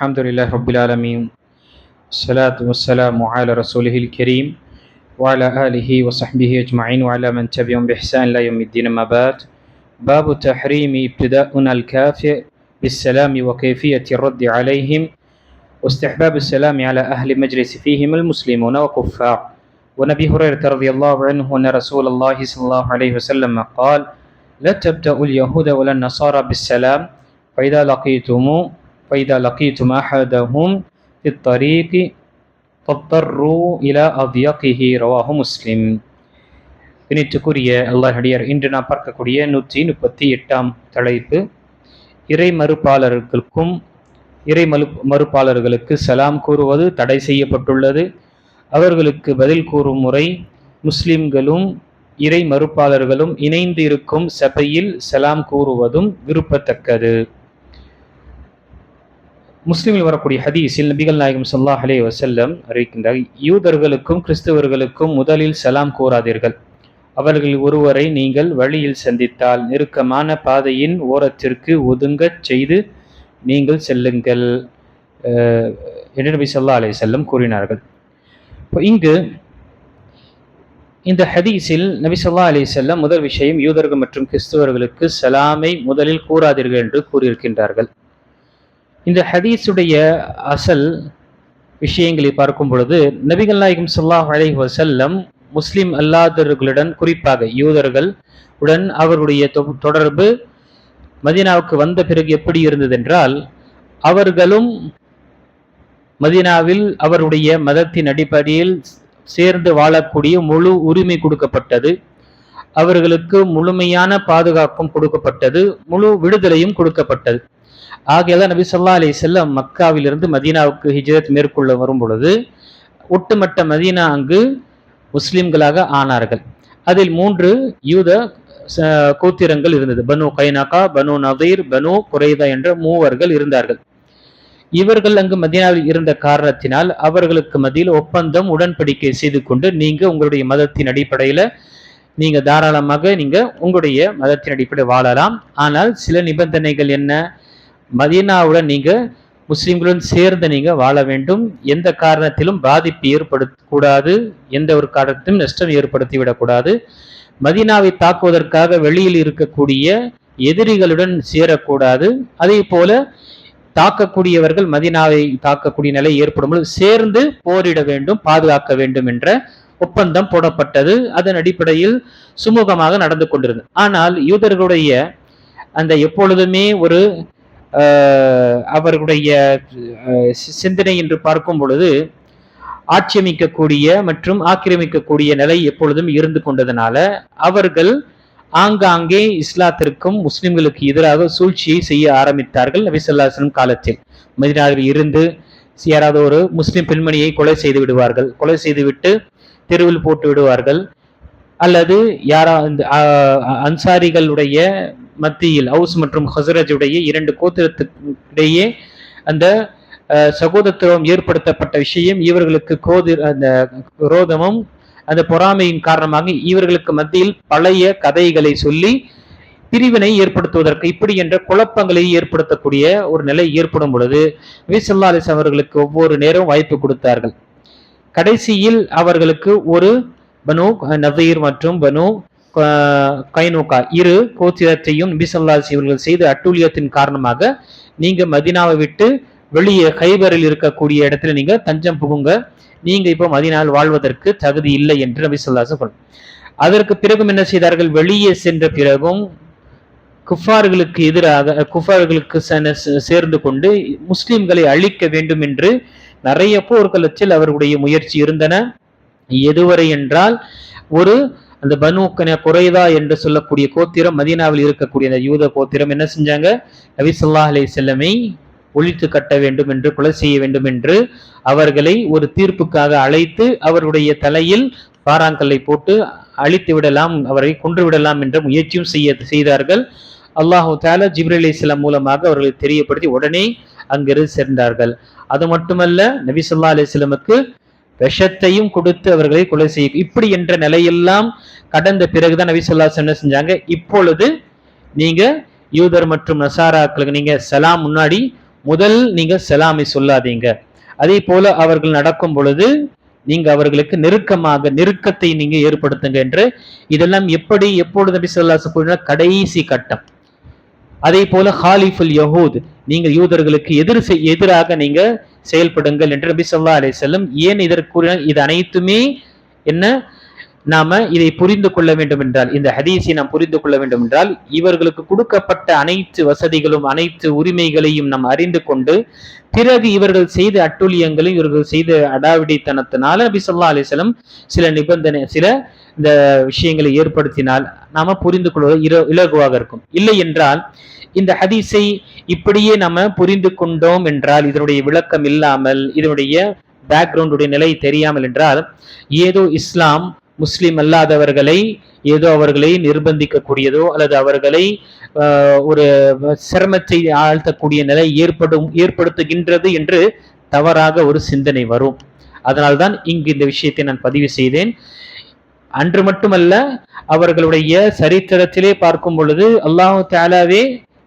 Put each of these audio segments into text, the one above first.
الحمد لله رب العالمين الصلاة والسلام على رسوله الكريم وعلى آله وصحبه أجمعين وعلى من تبعهم بإحسان إلى يوم الدين. أما بعد، باب تحريم ابتداءنا الكافئ بالسلام وكيفية الرد عليهم واستحباب السلام على أهل مجلس فيهم المسلمون وكفار. ونبي هريرة رضي الله عنه أن رسول الله صلى الله عليه وسلم قال: لا تبدأوا اليهود ولا النصارى بالسلام فإذا لقيتم أحدهم في الطريق فاضطروا إلى أضيقه. رواه مسلم. இனித்துக்குரிய அல்லாஹ்வின் இன்று நாம் பார்க்கக்கூடிய 138 தலைப்பு, இறை மறுப்பாளர்களுக்கு சலாம் கூறுவது தடை செய்யப்பட்டுள்ளது. அவர்களுக்கு பதில் கூறும் முறை முஸ்லிம்களும் இறை மறுப்பாளர்களும் இணைந்து இருக்கும் சபையில் சலாம் கூறுவதும் விருப்பத்தக்கது. முஸ்லிமில் வரக்கூடிய ஹதீஸில் நபிகள் நாயகம் ஸல்லல்லாஹு அலைஹி வஸல்லம் அறிவிக்கின்றார்: யூதர்களுக்கும் கிறிஸ்தவர்களுக்கும் முதலில் சலாம் கூறாதீர்கள். அவர்கள் ஒருவரை நீங்கள் வழியில் சந்தித்தால் நெருக்கமான பாதையின் ஓரத்திற்கு ஒதுங்கச் செய்து நீங்கள் செல்லுங்கள் என்று நபி ஸல்லல்லாஹு அலைஹி வஸல்லம் கூறினார்கள். இங்கு இந்த ஹதீஸில் நபி ஸல்லல்லாஹு அலைஹி வஸல்லம் முதல் விஷயம் யூதர்கள் மற்றும் கிறிஸ்தவர்களுக்கு சலாமை முதலில் கூறாதீர்கள் என்று கூறியிருக்கின்றார்கள். இந்த ஹதீஸுடைய அசல் விஷயங்களை பார்க்கும் பொழுது நபிகள் நாயகம் ஸல்லல்லாஹு அலைஹி வஸல்லம் முஸ்லிம் அல்லாதவர்களுடன், குறிப்பாக யூதர்கள் உடன் அவருடைய தொடர்பு மதீனாவுக்கு வந்த பிறகு எப்படி இருந்தது என்றால், அவர்களும் மதீனாவில் அவருடைய மதத்தின் அடிப்படையில் சேர்ந்து வாழக்கூடிய முழு உரிமை கொடுக்கப்பட்டது. அவர்களுக்கு முழுமையான பாதுகாப்பும் கொடுக்கப்பட்டது, முழு விடுதலையும் கொடுக்கப்பட்டது. ஆகையால் நபி ஸல்லல்லாஹு அலைஹி வஸல்லம் மக்காவிலிருந்து மதீனாவுக்கு ஹிஜ்ரத் மேற்கொள்ள வரும் பொழுது ஒட்டுமொத்த மதீனா அங்கு முஸ்லிம்களாக ஆனார்கள். அதில் 3 யூத கோத்திரங்கள் இருந்தது. பனு கைனகா, பனு நதீர், பனு குரைதா என்ற 3 இருந்தார்கள். இவர்கள் அங்கு மதீனாவில் இருந்த காரணத்தினால் அவர்களுக்கு மத்தியில் ஒப்பந்தம், உடன்படிக்கை செய்து கொண்டு, நீங்க உங்களுடைய மதத்தின் அடிப்படையில நீங்க தாராளமாக நீங்க உங்களுடைய மதத்தின் அடிப்படை வாழலாம். ஆனால் சில நிபந்தனைகள் என்ன? மதீனாவுடன் நீங்க முஸ்லிம்களுடன் சேர்ந்து நீங்க வாழ வேண்டும். எந்த காரணத்திலும் பாதிப்பு ஏற்படுத்தக்கூடாது, எந்த ஒரு காரணத்திலும் நஷ்டம் ஏற்படுத்திவிடக்கூடாது. மதீனாவை தாக்குவதற்காக வெளியில் இருக்கக்கூடிய எதிரிகளுடன் சேரக்கூடாது. அதே போல தாக்கக்கூடியவர்கள் மதீனாவை தாக்கக்கூடிய நிலை ஏற்படும் பொழுது சேர்ந்து போரிட வேண்டும், பாதுகாக்க வேண்டும் என்ற ஒப்பந்தம் போடப்பட்டது. அதன் அடிப்படையில் சுமூகமாக நடந்து கொண்டிருந்தது. ஆனால் யூதர்களுடைய அந்த எப்பொழுதுமே ஒரு அவர்களுடைய சிந்தனை என்று பார்க்கும் பொழுது ஆட்சியமைக்கக்கூடிய மற்றும் ஆக்கிரமிக்கக்கூடிய நிலை எப்பொழுதும் இருந்து கொண்டதனால அவர்கள் ஆங்காங்கே இஸ்லாத்திற்கும் முஸ்லிம்களுக்கு எதிராக சூழ்ச்சியை செய்ய ஆரம்பித்தார்கள். நபி ஸல்லல்லாஹு அலைஹி வஸல்லம் காலத்தில் மதீனாவில் இருந்து யாராவது ஒரு முஸ்லிம் பெண்மணியை கொலை செய்து விடுவார்கள், கொலை செய்துவிட்டு தெருவில் போட்டு விடுவார்கள். அல்லது யாரா அன்சாரிகளுடைய மத்தியில் அவுஸ் மற்றும் ஹஸ்ரஜுடைய 2 கோத்திரத்திடையே அந்த சகோதரத்துவம் ஏற்படுத்தப்பட்ட விஷயம் இவர்களுக்கு அந்த குரோதமும் அந்த பொறாமையின் காரணமாக இவர்களுக்கு மத்தியில் பழைய கதைகளை சொல்லி பிரிவினை ஏற்படுத்துவதற்கு, இப்படி என்ற குழப்பங்களை ஏற்படுத்தக்கூடிய ஒரு நிலை ஏற்படும் பொழுது நபி ஸல்லல்லாஹு அலைஹி வஸல்லம் அவர்களுக்கு ஒவ்வொரு நேரம் வாய்ப்பு கொடுத்தார்கள். கடைசியில் அவர்களுக்கு ஒரு பனு நதீர் மற்றும் பனு கைனுகா 2 கோத்திரத்தையும் நபி ஸல்லல்லாஹு அலைஹி வஸல்லம் அவர்கள் செய்த அட்டூழியத்தின் காரணமாக நீங்க மதீனாவை விட்டு வெளியே கைபரில் இருக்கக்கூடிய இடத்துல நீங்க தஞ்சம் புகுங்க, நீங்க இப்போ மதீனாவில் வாழ்வதற்கு தகுதி இல்லை என்று நபி ஸல்லல்லாஹு அலைஹி வஸல்லம். அதற்கு பிறகும் என்ன செய்தார்கள்? வெளியே சென்ற பிறகும் குஃபார்களுக்கு எதிராக குஃபார்களுக்கு சேர்ந்து கொண்டு முஸ்லிம்களை அழிக்க வேண்டும் என்று நிறைய போர்க்களத்தில் அவர்களுடைய முயற்சி இருந்தன. எதுவரை என்றால், ஒரு அந்த பனு குரைதா என்று சொல்லக்கூடிய கோத்திரம், மதீனாவில் இருக்கக்கூடிய அந்த யூத கோத்திரம் என்ன செஞ்சாங்க? நபி ஸல்லல்லாஹு அலைஹி வஸல்லமை ஒழித்து கட்ட வேண்டும் என்று, கொலை செய்ய வேண்டும் என்று அவர்களை ஒரு தீர்ப்புக்காக அழைத்து அவருடைய தலையில் பாறாங்கல்லை போட்டு அழித்து விடலாம், அவரை கொன்று விடலாம் என்ற முயற்சியும் செய்தார்கள். அல்லாஹு தஆலா ஜிப்ரீல் அலைஹிஸ்ஸலாம் மூலமாக அவர்களை தெரியப்படுத்தி உடனே அங்கிருந்து சென்றார்கள். அது மட்டுமல்ல, நபி ஸல்லல்லாஹு அலைஹி வஸல்லமுக்கு விஷத்தையும் கொடுத்து அவர்களை கொலை செய்ய, இப்படி என்ற நிலையெல்லாம் கடந்த பிறகுதான் நபி ஸல்லல்லாஹு அலைஹி வஸல்லம் என்ன செஞ்சாங்க? இப்பொழுது நீங்க யூதர் மற்றும் நசாராக்களுக்கு நீங்க சலாம் முன்னாடி முதல் நீங்க சலாமை சொல்லாதீங்க. அதே போல அவர்கள் நடக்கும் பொழுது நீங்க அவர்களுக்கு நெருக்கத்தை நீங்க ஏற்படுத்துங்க என்று. இதெல்லாம் எப்படி எப்பொழுது நபி ஸல்லல்லாஹு அலைஹி வஸல்லம் கடைசி கட்டம். அதே போல ஹாலிஃபுல் யஹூத், நீங்க யூதர்களுக்கு எதிராக நீங்க செயல்படுங்கள் என்று நபி ஸல்லல்லாஹு அலைஹி வஸல்லம் ஏன் இதற்கு இது அனைத்துமே என்ன நாம இதை புரிந்து கொள்ள வேண்டும் என்றால், இந்த ஹதீஸை நாம் புரிந்து கொள்ள வேண்டும் என்றால், இவர்களுக்கு கொடுக்கப்பட்ட அனைத்து வசதிகளும் அனைத்து உரிமைகளையும் நாம் அறிந்து கொண்டு பிறகு இவர்கள் செய்த அட்டூழியங்களையும் இவர்கள் செய்த அடாவடித்தனத்தினால நபி ஸல்லல்லாஹு அலைஹி வஸல்லம் சில இந்த விஷயங்களை ஏற்படுத்தினால் நாம புரிந்து கொள்வது இலகுவாக இருக்கும். இல்லை என்றால் இந்த ஹதீஸை இப்படியே நம்ம புரிந்து கொண்டோம் என்றால், இதனுடைய விளக்கம் இல்லாமல் இதனுடைய பேக்ரவுண்டுடைய நிலை தெரியாமல் என்றால், ஏதோ இஸ்லாம் முஸ்லிம் அல்லாதவர்களை ஏதோ அவர்களை நிர்பந்திக்கக்கூடியதோ அல்லது அவர்களை ஒரு சிரமத்தை ஆழ்த்தக்கூடிய நிலை ஏற்படுத்துகின்றது என்று தவறாக ஒரு சிந்தனை வரும். அதனால்தான் இங்கு இந்த விஷயத்தை நான் பதிவு செய்தேன். அன்று மட்டுமல்ல, அவர்களுடைய சரித்திரத்திலே பார்க்கும் பொழுது அல்லாஹ் தஆலாவே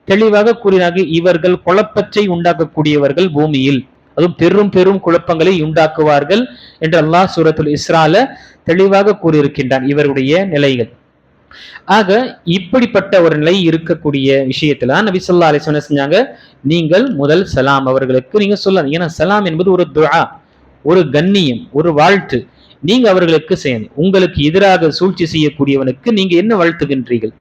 தெளிவாக கூறினார்கள், இவர்கள் குழப்பத்தை உண்டாக்கக்கூடியவர்கள் பூமியில், அதுவும் பெரும் பெரும் குழப்பங்களை உண்டாக்குவார்கள் என்று அல்லாஹ் சூரத்துல் இஸ்ரால தெளிவாக கூறியிருக்கின்றான் இவருடைய நிலைகள். ஆக இப்படிப்பட்ட ஒரு நிலை இருக்கக்கூடிய விஷயத்துல நபி ஸல்லல்லாஹு அலைஹி வஸல்லம் செஞ்சாங்க, நீங்கள் முதல் சலாம் அவர்களுக்கு நீங்க சொல்லலாம். ஏன்னா சலாம் என்பது ஒரு துஆ, ஒரு கண்ணியம், ஒரு வாழ்த்து. நீங்க அவர்களுக்கு செய்யணும். உங்களுக்கு எதிராக சூழ்ச்சி செய்யக்கூடியவனுக்கு நீங்க என்ன வாழ்த்துகின்றீர்கள்?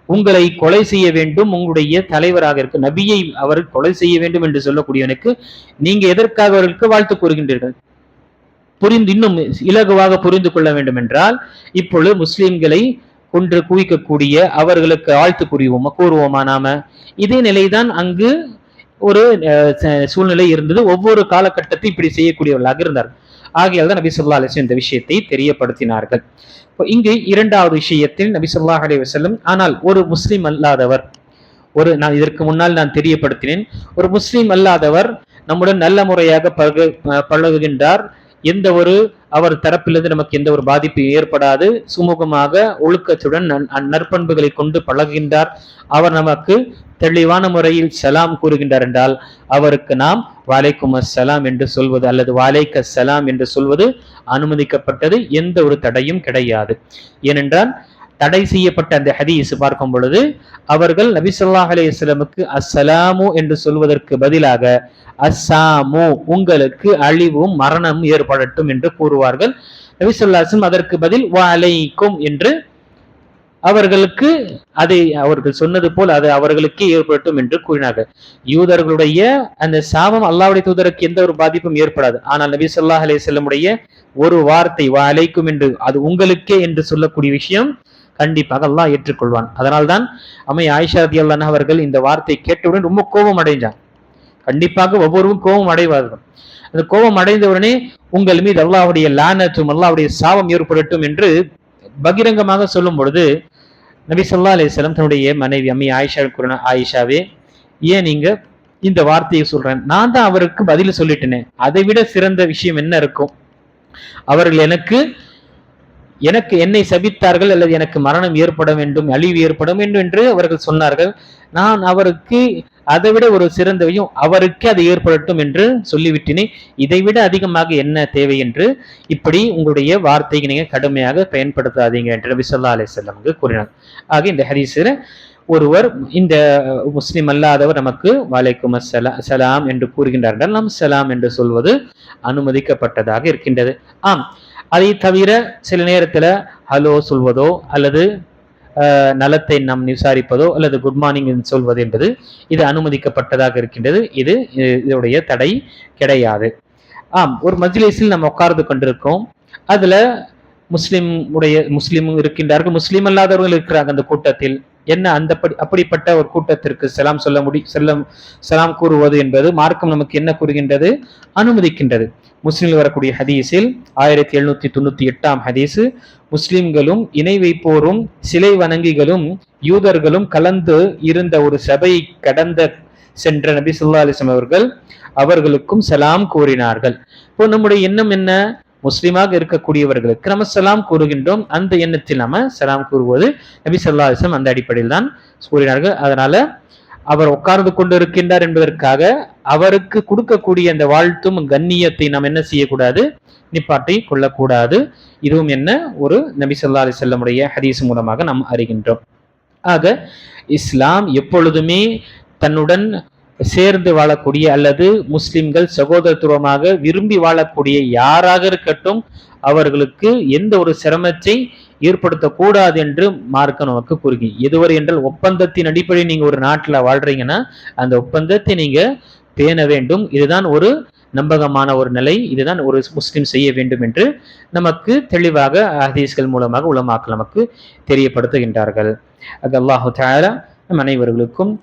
உங்களை கொலை செய்ய வேண்டும், உங்களுடைய தலைவராக இருக்க நபியை அவர் கொலை செய்ய வேண்டும் என்று சொல்லக்கூடியவனுக்கு நீங்க எதற்காக அவர்களுக்கு வாழ்த்து கூறுகின்றீர்கள்? இன்னும் இலகுவாக புரிந்து கொள்ள வேண்டும் என்றால், இப்பொழுது முஸ்லிம்களை கொன்று குவிக்கக்கூடிய அவர்களுக்கு வாழ்த்து கூறுவோமா நாம? இதே நிலைதான் அங்கு ஒரு சூழ்நிலை இருந்தது. ஒவ்வொரு காலகட்டத்தில் இப்படி செய்யக்கூடியவர்களாக இருந்தார். ஆகையால் தான் நபி ஸல்லல்லாஹு அலைஹி வஸல்லம் இந்த விஷயத்தை தெரியப்படுத்தினார்கள். இங்கு இரண்டாவது விஷயத்தில் நபி ஸல்லல்லாஹு அலைஹி வஸல்லம், ஆனால் ஒரு முஸ்லிம் அல்லாதவர், நான் இதற்கு முன்னால் நான் தெரியப்படுத்தினேன், ஒரு முஸ்லிம் அல்லாதவர் நம்முடன் நல்ல முறையாக பழகுகின்றார், எந்த ஒரு அவர் தரப்பிலிருந்து நமக்கு எந்த ஒரு பாதிப்பு ஏற்படாது, சுமூகமாக ஒழுக்கத்துடன் நற்பண்புகளை கொண்டு பழகுகின்றார், அவர் நமக்கு தெளிவான முறையில் சலாம் கூறுகின்றார் என்றால், அவருக்கு நாம் வலைக்கும் அஸ்ஸலாம் என்று சொல்வது அல்லது வலைக்க சலாம் என்று சொல்வது அனுமதிக்கப்பட்டது. எந்த ஒரு தடையும் கிடையாது. ஏனென்றால் தடை செய்யப்பட்ட அந்த ஹதீஸ் பார்க்கும் பொழுது அவர்கள் நபி ஸல்லல்லாஹு அலைஹி வஸல்லமுக்கு அஸ்ஸலாமு என்று சொல்வதற்கு பதிலாக அஸ்ஸாமு, உங்களுக்கு அழிவும் மரணம் ஏற்படட்டும் என்று கூறுவார்கள். நபி ஸல்லல்லாஹு அலைஹி வஸல்லம் அதற்கு பதில் வலைக்கும் என்று அவர்களுக்கு அதை அவர்கள் சொன்னது போல் அது அவர்களுக்கே ஏற்படட்டும் என்று கூறினார்கள். யூதர்களுடைய அந்த சாபம் அல்லாஹ்வுடைய தூதருக்கு எந்த ஒரு பாதிப்பும் ஏற்படாது. ஆனால் நபி ஸல்லல்லாஹு அலைஹி வஸல்லமுடைய ஒரு வார்த்தை வலைக்கும் என்று, அது உங்களுக்கே என்று சொல்லக்கூடிய விஷயம் கண்டிப்பாக அல்லாஹ் ஏற்றுக்கொள்வான். அதனால்தான் அம்மை ஆயிஷா ரலியல்லாஹு அன்ஹா அவர்கள் இந்த வார்த்தை கேட்டவுடன் ரொம்ப கோபம் அடைஞ்சாங்க. கண்டிப்பாக ஒவ்வொருவரும் கோபம் அடைவார்கள். அந்த கோபம் அடைந்தவுடனே உங்கள் மீது அல்லாஹ்வுடைய லானத்தும் அல்லாஹ்வுடைய சாபம் ஏற்படட்டும் என்று பகிரங்கமாக சொல்லும் பொழுது நபி ஸல்லல்லாஹு அலைஹி வஸல்லம் தன்னுடைய மனைவி அம்மி ஆயிஷா கூறின, ஆயிஷாவே, ஏன் நீங்க இந்த வார்த்தையை சொல்றேன்? நான் தான் அவருக்கு பதில் சொல்லிட்டேனே, அதை விட சிறந்த விஷயம் என்ன இருக்கும்? அவர்கள் என்னை சபித்தார்கள் அல்லது எனக்கு மரணம் ஏற்பட வேண்டும், அழிவு ஏற்பட வேண்டும் என்று அவர்கள் சொன்னார்கள். நான் அவருக்கு அதை விட ஒரு சிறந்த விஷயம், அவருக்கே அது ஏற்படட்டும் என்று சொல்லிவிட்டேனே, இதை விட அதிகமாக என்ன தேவை என்று இப்படி உங்களுடைய வார்த்தைக்கு நீங்க கடுமையாக பயன்படுத்தாதீங்க என்று நபி ஸல்லல்லாஹு அலைஹி வஸல்லம் கூறினார். ஆக இந்த ஹதீஸில் ஒருவர் இந்த முஸ்லிம் அல்லாதவர் நமக்கு வலைக்கும் சலாம் என்று கூறுகின்றார்கள், நாம் சலாம் என்று சொல்வது அனுமதிக்கப்பட்டதாக இருக்கின்றது. அதை தவிர சில நேரத்துல ஹலோ சொல்வதோ அல்லது நலத்தை நாம் விசாரிப்பதோ அல்லது குட் மார்னிங் சொல்வது என்பது இது அனுமதிக்கப்பட்டதாக இருக்கின்றது. இதனுடைய தடை கிடையாது. ஒரு மஜ்லிஸில் நம்ம உட்கார்ந்து கொண்டிருக்கோம், அதுல முஸ்லிமும் இருக்கின்றார்கள், முஸ்லிம் அல்லாதவர்கள் இருக்கிறாங்க அந்த கூட்டத்தில். என்ன அப்படிப்பட்ட ஒரு கூட்டத்திற்கு சலாம் கூறுவது என்பது மார்க்கம் நமக்கு என்ன கூறுகின்றது? அனுமதிக்கின்றது. முஸ்லிமில் வரக்கூடிய ஹதீஸில் 1798 ஹதீஸ், முஸ்லிம்களும் இணை வைப்போரும் சிலை வணங்கிகளும் யூதர்களும் கலந்து இருந்த ஒரு சபையை கடந்த சென்ற நபி ஸல்லல்லாஹு அலைஹி வஸல்லம் அவர்களுக்கும் சலாம் கூறினார்கள். இப்போ நம்முடைய எண்ணம் என்ன? முஸ்லிமாக இருக்கக்கூடியவர்களுக்கு நம்ம சலாம் கூறுகின்றோம், அந்த எண்ணத்தில் நம்ம சலாம் கூறுவது நபி ஸல்லல்லாஹு அலைஹி வஸல்லம் அந்த அடிப்படையில் தான் கூறினார்கள். அதனால அவர் உட்கார்ந்து கொண்டு இருக்கின்றார் என்பதற்காக அவருக்கு கொடுக்கக்கூடிய அந்த வாழ்த்தும் கண்ணியத்தை நாம் என்ன செய்யக்கூடாது, நிப்பாட்டி கொள்ளக்கூடாது. இதுவும் என்ன ஒரு நபி ஸல்லல்லாஹு அலைஹி வஸல்லமுடைய ஹதீஸ் மூலமாக நாம் அறிகின்றோம். ஆக இஸ்லாம் எப்பொழுதுமே தன்னுடன் சேர்ந்து வாழக்கூடிய அல்லது முஸ்லிம்கள் சகோதரத்துவமாக விரும்பி வாழக்கூடிய யாராக இருக்கட்டும் அவர்களுக்கு எந்த ஒரு சிரமத்தை ஏற்படுத்தக்கூடாது என்று மார்க்கம் நமக்கு கூறுகி. எதுவரை என்றால் ஒப்பந்தத்தின் அடிப்படையில் நீங்க ஒரு நாட்டில் வாழ்றீங்கன்னா அந்த ஒப்பந்தத்தை நீங்க பேண வேண்டும். இதுதான் ஒரு நம்பகமான ஒரு நிலை, இதுதான் ஒரு முஸ்லிம் செய்ய வேண்டும் என்று நமக்கு தெளிவாக ஹதீஸ்கள் மூலமாக உலமாக்கள் நமக்கு தெரியப்படுத்துகின்றார்கள். அது அல்லாஹு தஆலா நம் அனைவர்களுக்கும்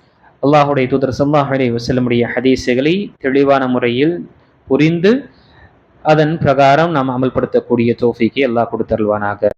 அல்லாஹுடைய தூதர் ஸல்லல்லாஹு அலைஹி வஸல்லமுடைய ஹதீஸுகளை தெளிவான முறையில் புரிந்து அதன் பிரகாரம் நாம் அமல்படுத்தக்கூடிய தௌஃபீக்கை அல்லாஹ் கொடுத்தருள்வானாக.